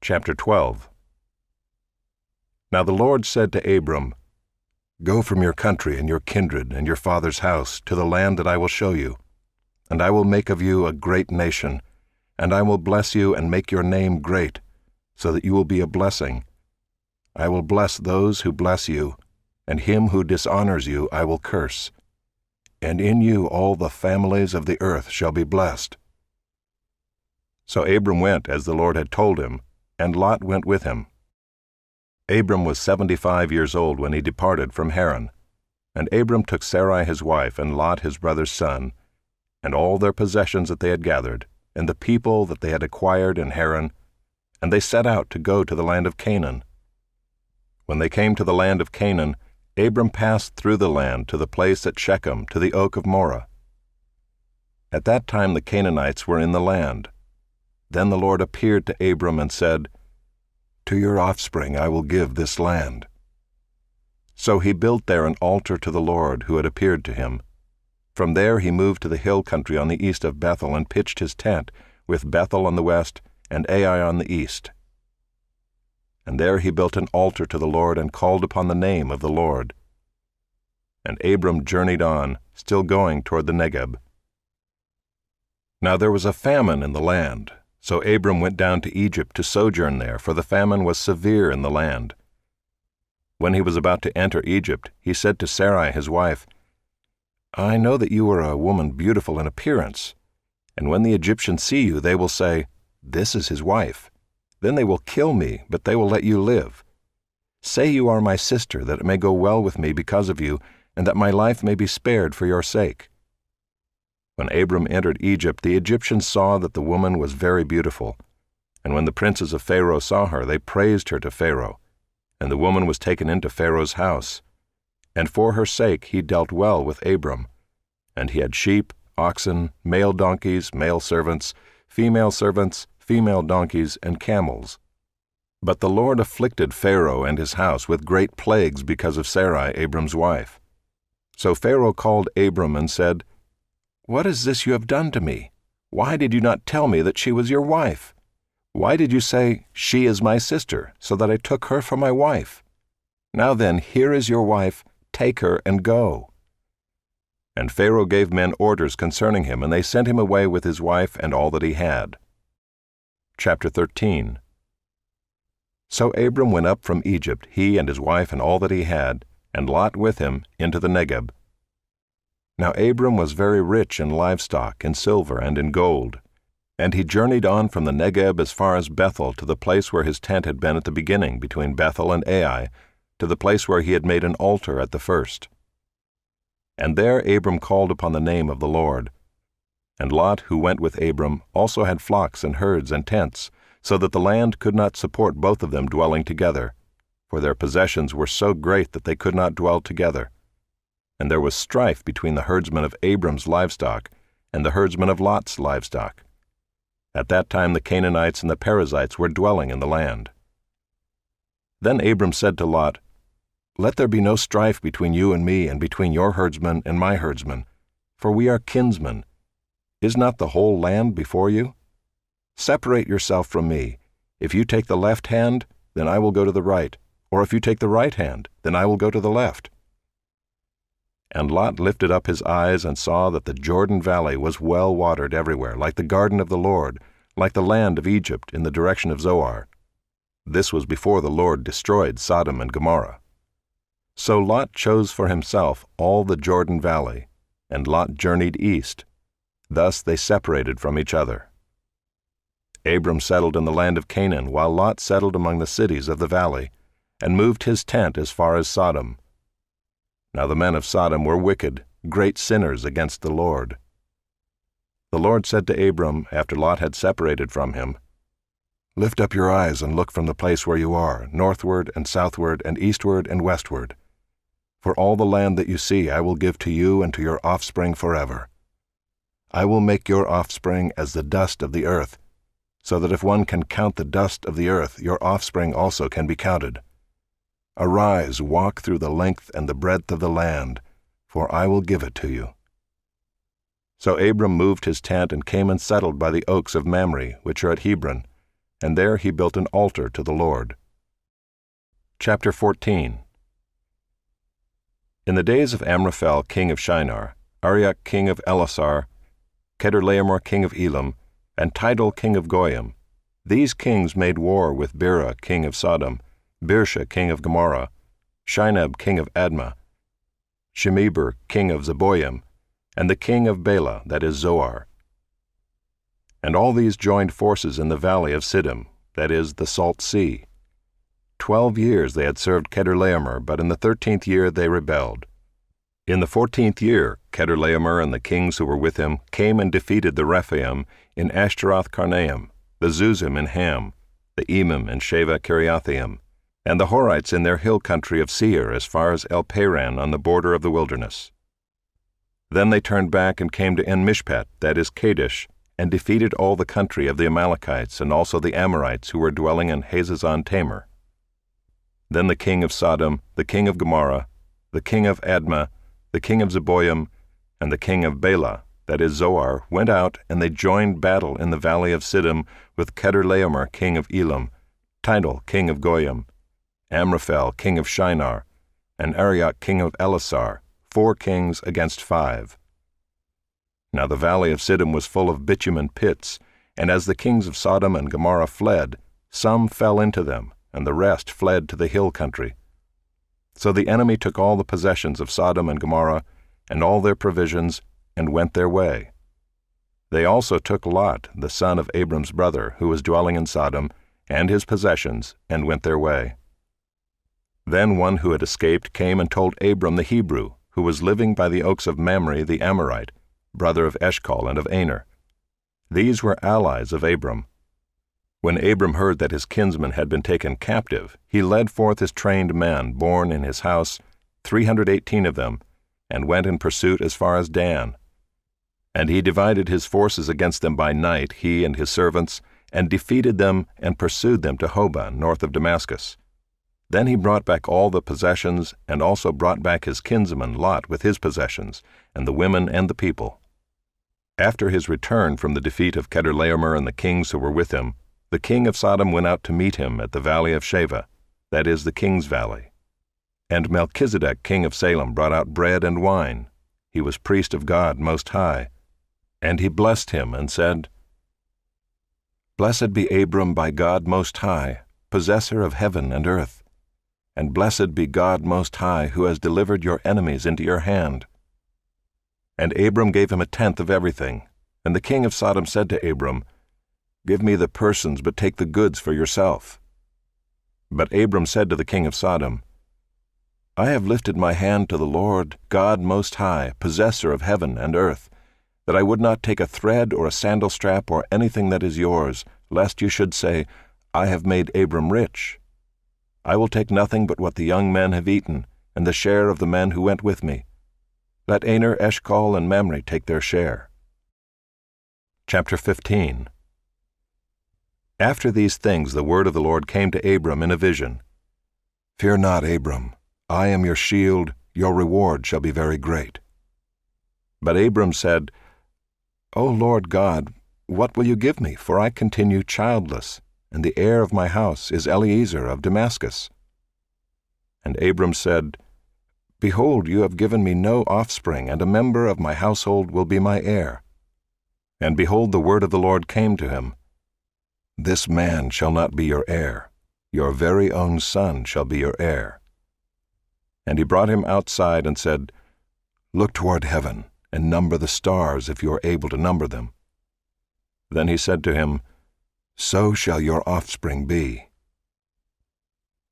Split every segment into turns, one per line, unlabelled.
Chapter 12. Now the Lord said to Abram, "Go from your country and your kindred and your father's house to the land that I will show you, and I will make of you a great nation, and I will bless you and make your name great, so that you will be a blessing. I will bless those who bless you, and him who dishonors you I will curse. And in you all the families of the earth shall be blessed." So Abram went as the Lord had told him, and Lot went with him. Abram was 75 years old when he departed from Haran. And Abram took Sarai his wife, and Lot his brother's son, and all their possessions that they had gathered, and the people that they had acquired in Haran, and they set out to go to the land of Canaan. When they came to the land of Canaan, Abram passed through the land to the place at Shechem, to the oak of Moreh. At that time the Canaanites were in the land. Then the Lord appeared to Abram and said, "To your offspring I will give this land." So he built there an altar to the Lord who had appeared to him. From there he moved to the hill country on the east of Bethel and pitched his tent, with Bethel on the west and Ai on the east. And there he built an altar to the Lord and called upon the name of the Lord. And Abram journeyed on, still going toward the Negeb. Now there was a famine in the land. So Abram went down to Egypt to sojourn there, for the famine was severe in the land. When he was about to enter Egypt, he said to Sarai his wife, "I know that you are a woman beautiful in appearance, and when the Egyptians see you, they will say, 'This is his wife.' Then they will kill me, but they will let you live. Say you are my sister, that it may go well with me because of you, and that my life may be spared for your sake." When Abram entered Egypt, the Egyptians saw that the woman was very beautiful. And when the princes of Pharaoh saw her, they praised her to Pharaoh. And the woman was taken into Pharaoh's house. And for her sake he dealt well with Abram. And he had sheep, oxen, male donkeys, male servants, female donkeys, and camels. But the Lord afflicted Pharaoh and his house with great plagues because of Sarai, Abram's wife. So Pharaoh called Abram and said, "What is this you have done to me? Why did you not tell me that she was your wife? Why did you say, 'She is my sister,' so that I took her for my wife? Now then, here is your wife, take her and go." And Pharaoh gave men orders concerning him, and they sent him away with his wife and all that he had. Chapter 13. So Abram went up from Egypt, he and his wife and all that he had, and Lot with him, into the Negeb. Now Abram was very rich in livestock, in silver, and in gold. And he journeyed on from the Negeb as far as Bethel, to the place where his tent had been at the beginning, between Bethel and Ai, to the place where he had made an altar at the first. And there Abram called upon the name of the Lord. And Lot, who went with Abram, also had flocks and herds and tents, so that the land could not support both of them dwelling together, for their possessions were so great that they could not dwell together. And there was strife between the herdsmen of Abram's livestock and the herdsmen of Lot's livestock. At that time the Canaanites and the Perizzites were dwelling in the land. Then Abram said to Lot, "Let there be no strife between you and me, and between your herdsmen and my herdsmen, for we are kinsmen. Is not the whole land before you? Separate yourself from me. If you take the left hand, then I will go to the right, or if you take the right hand, then I will go to the left." And Lot lifted up his eyes and saw that the Jordan Valley was well watered everywhere, like the garden of the Lord, like the land of Egypt in the direction of Zoar. This was before the Lord destroyed Sodom and Gomorrah. So Lot chose for himself all the Jordan Valley, and Lot journeyed east. Thus they separated from each other. Abram settled in the land of Canaan, while Lot settled among the cities of the valley, and moved his tent as far as Sodom. Now the men of Sodom were wicked, great sinners against the Lord. The Lord said to Abram, after Lot had separated from him, "Lift up your eyes and look from the place where you are, northward and southward and eastward and westward. For all the land that you see I will give to you and to your offspring forever. I will make your offspring as the dust of the earth, so that if one can count the dust of the earth, your offspring also can be counted. Arise, walk through the length and the breadth of the land, for I will give it to you." So Abram moved his tent and came and settled by the oaks of Mamre, which are at Hebron, and there he built an altar to the Lord. Chapter 14. In the days of Amraphel king of Shinar, Arioch king of Elasar, Chedorlaomer king of Elam, and Tidal king of Goyim, these kings made war with Bera king of Sodom, Birsha king of Gomorrah, Shinab king of Admah, Shemeber king of Zeboim, and the king of Bela, that is Zoar. And all these joined forces in the valley of Siddim, that is the Salt Sea. 12 years they had served Chedorlaomer, but in the 13th year they rebelled. In the 14th year, Chedorlaomer and the kings who were with him came and defeated the Rephaim in Ashtaroth-Karnaim, the Zuzim in Ham, the Emim in Sheva-Kiriathaim, and the Horites in their hill country of Seir as far as El-Paran on the border of the wilderness. Then they turned back and came to En-Mishpat, that is Kadesh, and defeated all the country of the Amalekites and also the Amorites who were dwelling in Hazazon-Tamar. Then the king of Sodom, the king of Gomorrah, the king of Admah, the king of Zeboim, and the king of Bela, that is Zoar, went out, and they joined battle in the valley of Siddim with Chedorlaomer king of Elam, Tidal king of Goyim, Amraphel king of Shinar, and Arioch king of Elasar, 4 kings against 5. Now the valley of Siddim was full of bitumen pits, and as the kings of Sodom and Gomorrah fled, some fell into them, and the rest fled to the hill country. So the enemy took all the possessions of Sodom and Gomorrah, and all their provisions, and went their way. They also took Lot, the son of Abram's brother, who was dwelling in Sodom, and his possessions, and went their way. Then one who had escaped came and told Abram the Hebrew, who was living by the oaks of Mamre the Amorite, brother of Eshcol and of Aner. These were allies of Abram. When Abram heard that his kinsman had been taken captive, he led forth his trained men, born in his house, 318 of them, and went in pursuit as far as Dan. And he divided his forces against them by night, he and his servants, and defeated them and pursued them to Hobah, north of Damascus. Then he brought back all the possessions, and also brought back his kinsman Lot with his possessions, and the women and the people. After his return from the defeat of Chedorlaomer and the kings who were with him, the king of Sodom went out to meet him at the valley of Sheva, that is the king's valley. And Melchizedek king of Salem brought out bread and wine. He was priest of God Most High. And he blessed him and said, Blessed be Abram by God Most High, possessor of heaven and earth. And blessed be God Most High, who has delivered your enemies into your hand. And Abram gave him 1/10 of everything. And the king of Sodom said to Abram, Give me the persons, but take the goods for yourself. But Abram said to the king of Sodom, I have lifted my hand to the Lord, God Most High, possessor of heaven and earth, that I would not take a thread or a sandal strap or anything that is yours, lest you should say, I have made Abram rich. I will take nothing but what the young men have eaten, and the share of the men who went with me. Let Aner, Eshcol, and Mamre take their share. Chapter 15. After these things the word of the Lord came to Abram in a vision. Fear not, Abram. I am your shield, your reward shall be very great. But Abram said, O Lord God, what will you give me? For I continue childless, and the heir of my house is Eliezer of Damascus. And Abram said, Behold, you have given me no offspring, and a member of my household will be my heir. And behold, the word of the Lord came to him. This man shall not be your heir. Your very own son shall be your heir. And he brought him outside and said, Look toward heaven, and number the stars if you are able to number them. Then he said to him, So shall your offspring be.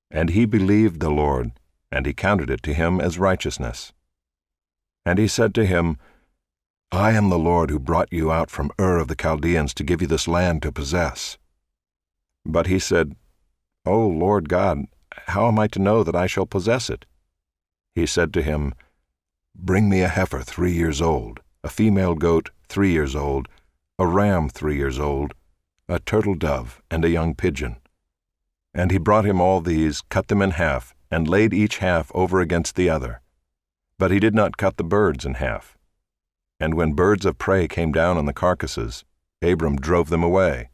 And he believed the Lord, and he counted it to him as righteousness. And he said to him, I am the Lord who brought you out from Ur of the Chaldeans to give you this land to possess. But he said, O Lord God, how am I to know that I shall possess it? He said to him, Bring me a heifer 3 years old, a female goat 3 years old, a ram 3 years old, a turtle dove, and a young pigeon. And he brought him all these, cut them in half, and laid each half over against the other. But he did not cut the birds in half. And when birds of prey came down on the carcasses, Abram drove them away.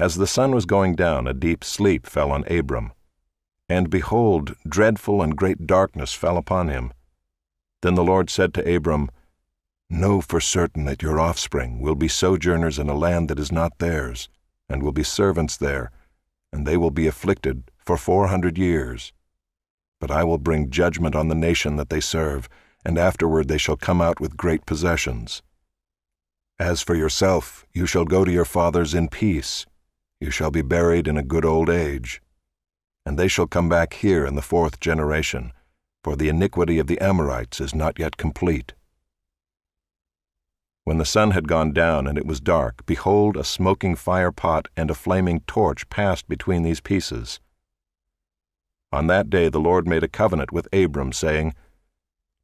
As the sun was going down, a deep sleep fell on Abram. And behold, dreadful and great darkness fell upon him. Then the Lord said to Abram, Know for certain that your offspring will be sojourners in a land that is not theirs, and will be servants there, and they will be afflicted for 400 years. But I will bring judgment on the nation that they serve, and afterward they shall come out with great possessions. As for yourself, you shall go to your fathers in peace. You shall be buried in a good old age. And they shall come back here in the 4th generation, for the iniquity of the Amorites is not yet complete. When the sun had gone down and it was dark, behold, a smoking fire pot and a flaming torch passed between these pieces. On that day the Lord made a covenant with Abram, saying,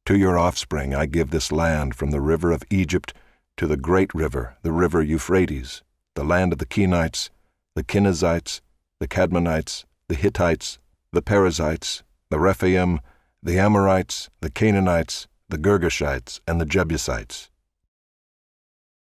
To your offspring I give this land from the river of Egypt to the great river, the river Euphrates, the land of the Kenites, the Kenizzites, the Cadmonites, the Hittites, the Perizzites, the Rephaim, the Amorites, the Canaanites, the Girgashites, and the Jebusites.